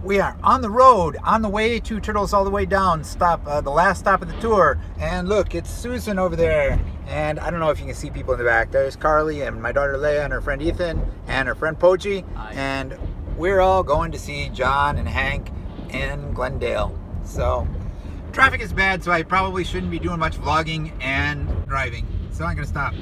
We are on the road, on the way to Turtles All the Way Down, the last stop of the tour. And look, it's Susan over there. And I don't know if you can see people in the back. There's Carly and my daughter Leia and her friend Ethan and her friend Pochi. Hi. And we're all going to see John and Hank in Glendale. So traffic is bad, so I probably shouldn't be doing much vlogging and driving. So I'm gonna stop.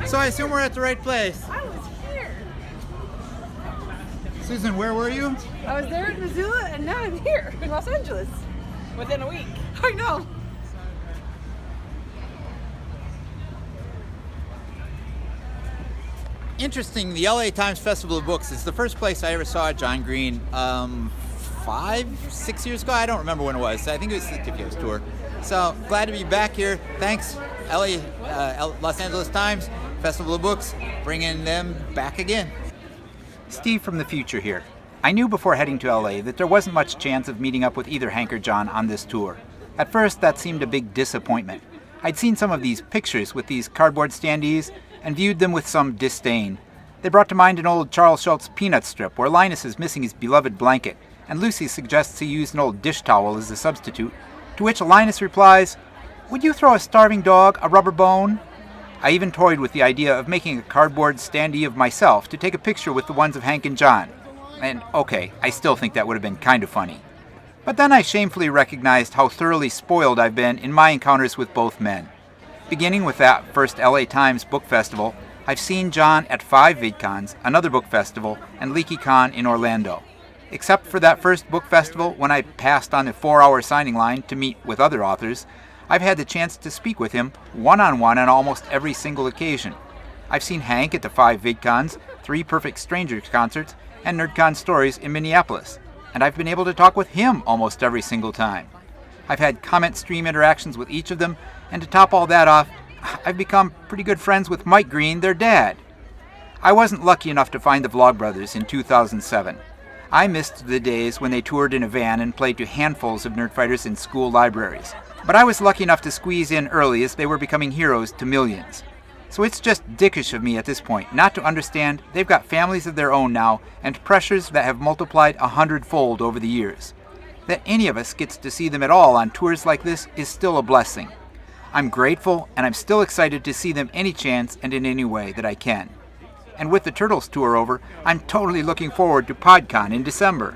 So I assume we're at the right place. I was here. Susan, where were you? I was there in Missoula, and now I'm here in Los Angeles. Within a week. I know. Interesting, the LA Times Festival of Books is the first place I ever saw John Green 5-6 years ago. I don't remember when it was. I think it was the Tiffio's tour. So glad to be back here. Thanks, Los Angeles Times Festival of Books, bringing them back again. Steve from the future here. I knew before heading to LA that there wasn't much chance of meeting up with either Hank or John on this tour. At first, that seemed a big disappointment. I'd seen some of these pictures with these cardboard standees and viewed them with some disdain. They brought to mind an old Charles Schultz peanut strip where Linus is missing his beloved blanket, and Lucy suggests he use an old dish towel as a substitute, to which Linus replies, "Would you throw a starving dog a rubber bone?" I even toyed with the idea of making a cardboard standee of myself to take a picture with the ones of Hank and John. And okay, I still think that would have been kind of funny. But then I shamefully recognized how thoroughly spoiled I've been in my encounters with both men. Beginning with that first LA Times Book Festival, I've seen John at 5 VidCons, another book festival, and LeakyCon in Orlando. Except for that first book festival when I passed on the 4-hour signing line to meet with other authors, I've had the chance to speak with him one-on-one on almost every single occasion. I've seen Hank at the 5 VidCons, 3 Perfect Strangers concerts, and NerdCon Stories in Minneapolis, and I've been able to talk with him almost every single time. I've had comment stream interactions with each of them, and to top all that off, I've become pretty good friends with Mike Green, their dad. I wasn't lucky enough to find the Vlogbrothers in 2007. I missed the days when they toured in a van and played to handfuls of nerdfighters in school libraries. But I was lucky enough to squeeze in early as they were becoming heroes to millions. So it's just dickish of me at this point not to understand they've got families of their own now and pressures that have multiplied 100-fold over the years. That any of us gets to see them at all on tours like this is still a blessing. I'm grateful, and I'm still excited to see them any chance and in any way that I can. And with the Turtles tour over, I'm totally looking forward to PodCon in December.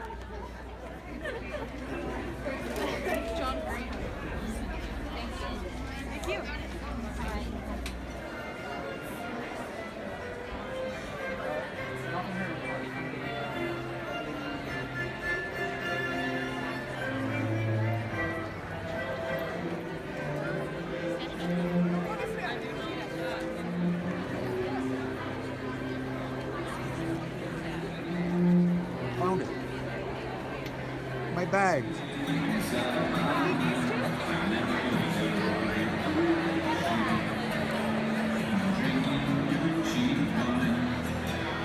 Found it. My bag.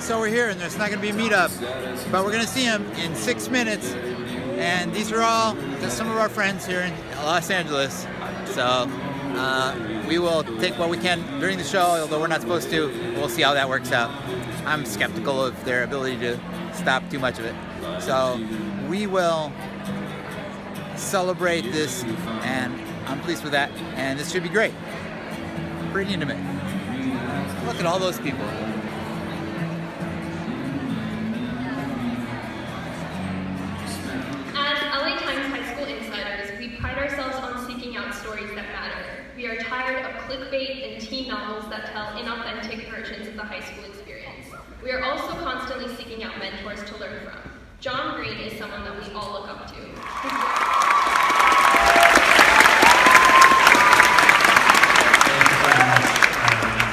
So we're here, and there's not going to be a meetup, but we're going to see him in 6 minutes. And these are all just some of our friends here in Los Angeles. So we will take what we can during the show, although we're not supposed to. We'll see how that works out. I'm skeptical of their ability to stop too much of it. So we will celebrate this, and I'm pleased with that. And this should be great. Pretty intimate. Look at all those people. As LA Times High School insiders, we pride ourselves on seeking out stories that matter. We are tired of clickbait and teen novels that tell inauthentic versions of the high school experience. We are also constantly seeking out mentors to learn from. John Green is someone that we all look up to.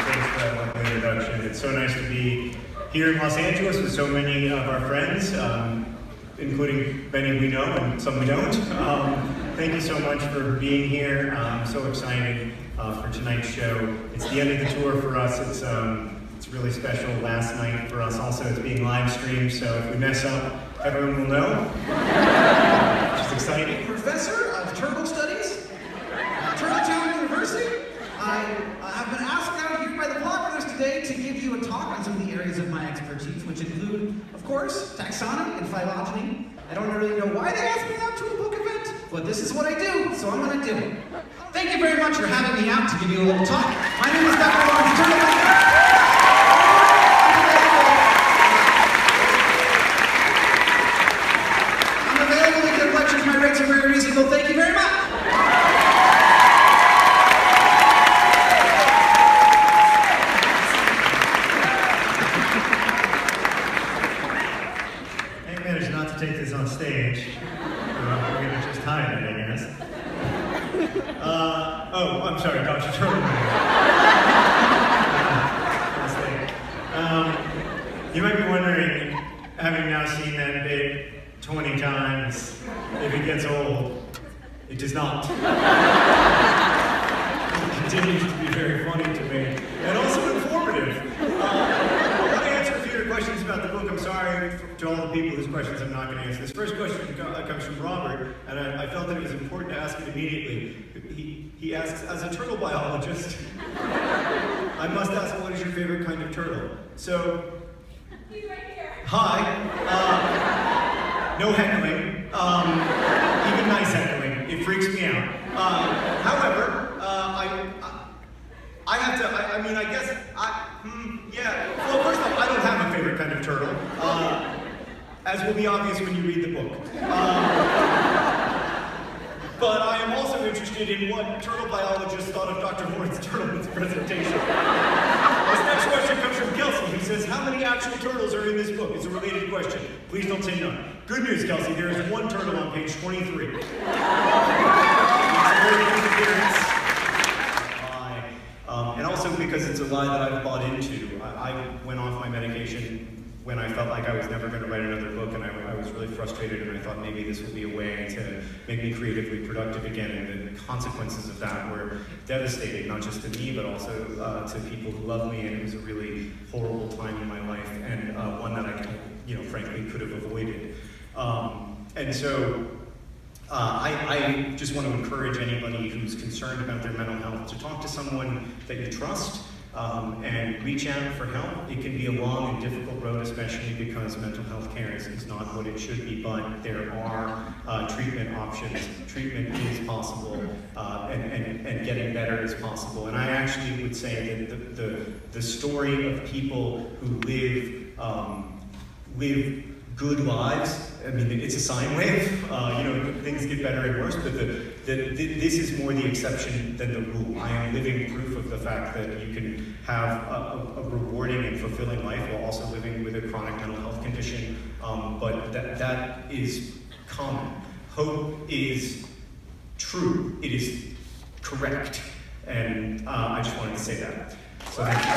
Thanks for that wonderful introduction. It's so nice to be here in Los Angeles with so many of our friends. including many we know and some we don't. Thank you so much for being here. I'm so excited for tonight's show. It's the end of the tour for us. It's really special. Last night for us also. It's being live streamed, so if we mess up, everyone will know. Which is exciting. Professor of Turtle Studies, Turtletown University. I've been asked out here by the bloggers today to give you a talk on some of the areas of my expertise, which include, of course, taxonomy and phylogeny. I don't really know why they asked me out to a book event, but this is what I do, so I'm going to do it. Thank you very much for having me out to give you a little talk. My name is Dr. Lawrence Turtle. I'm available to give lectures. My rates are very reasonable. Thank you very much. I managed not to take this on stage. We're going to just hide it, I guess. Oh, I'm sorry, Dr. Turtle. You might be wondering, having now seen that bit 20 times, if it gets old. It does not. It continues to be very funny to me, and also informative. I want to answer a few of your questions about the book. I'm sorry to all the people whose questions I'm not going to answer. This first question comes from Robert, and I felt that it was important to ask it immediately. He asks, as a turtle biologist, I must ask, what is your favorite kind of turtle? So, He's right here. hi. No heckling. Even nice heckling. It freaks me out. However, I have to, I guess, yeah. Well, first of all, I don't have a favorite kind of turtle, as will be obvious when you read the book. But I am also interested in what turtle biologists thought of Dr. Lawrence Turtleman's presentation. This next question comes from Kelsey, who says, how many actual turtles are in this book? It's a related question. Please don't say none. Good news, Kelsey, there is one turtle on page 23. It's a very good appearance. And also because it's a lie that I've bought into. I went off my medication when I felt like I was never going to write another book, and I was really frustrated, and I thought maybe this would be a way to make me creatively productive again, and the consequences of that were devastating, not just to me, but also to people who love me, and it was a really horrible time in my life, and one that I, frankly could have avoided. And so, I just want to encourage anybody who's concerned about their mental health to talk to someone that you trust, and reach out for help. It can be a long and difficult road, especially because mental health care is not what it should be, but there are treatment options. Treatment is possible, and getting better is possible. And I actually would say that the story of people who live good lives, I mean, it's a sine wave. Things get better and worse, but this is more the exception than the rule. I am living proof of the fact that you can have a rewarding and fulfilling life while also living with a chronic mental health condition, but that is common. Hope is true. It is correct. And I just wanted to say that. So thank you.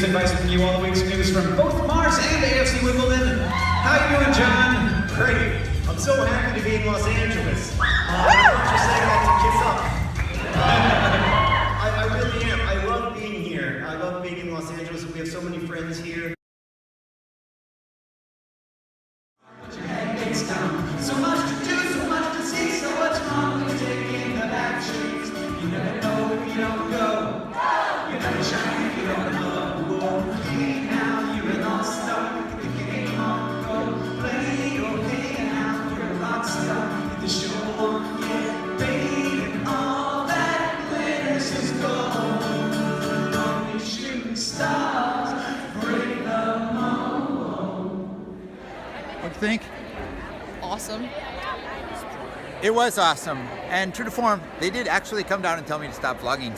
Advice from you all the week's news from both Mars and AFC Wimbledon. How you doing, John? Great. I'm so happy to be in Los Angeles. I'm not just saying that to kiss up. I really am. I love being here. I love being in Los Angeles. We have so many friends here. So much to do, so much to see, so what's wrong with taking the back streets? You never know if you don't go. You never shine if you don't know. Hey now, you're an all-star. The game on, go play your game now. You're a rock star. Hit the show on, get paid, and all that glitters is gold. Only shooting stars bring the home. What do you think? Awesome. It was awesome, and true to form, they did actually come down and tell me to stop vlogging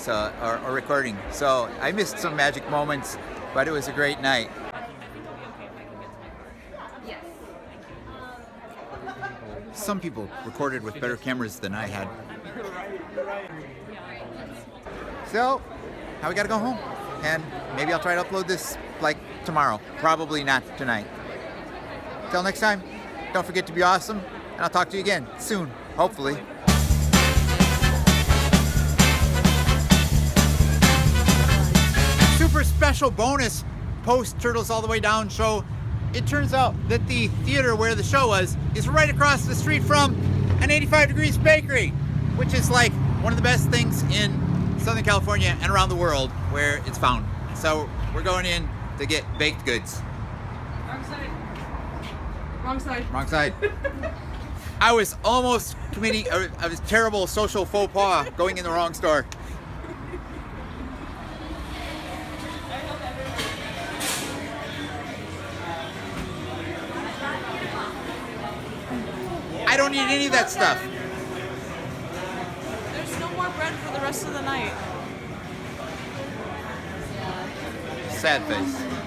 or recording. So I missed some magic moments, but it was a great night. Yes. Some people recorded with better cameras than I had. So now we gotta go home, and maybe I'll try to upload this like tomorrow. Probably not tonight. Till next time, don't forget to be awesome, and I'll talk to you again soon, hopefully. Super special bonus post Turtles All the Way Down show. It turns out that the theater where the show was is right across the street from an 85 Degrees bakery, which is like one of the best things in Southern California and around the world where it's found. So we're going in to get baked goods. Wrong side. Wrong side. Wrong side. I was almost committing a terrible social faux pas going in the wrong store. I don't need any of that stuff. There's no more bread for the rest of the night. Sad face.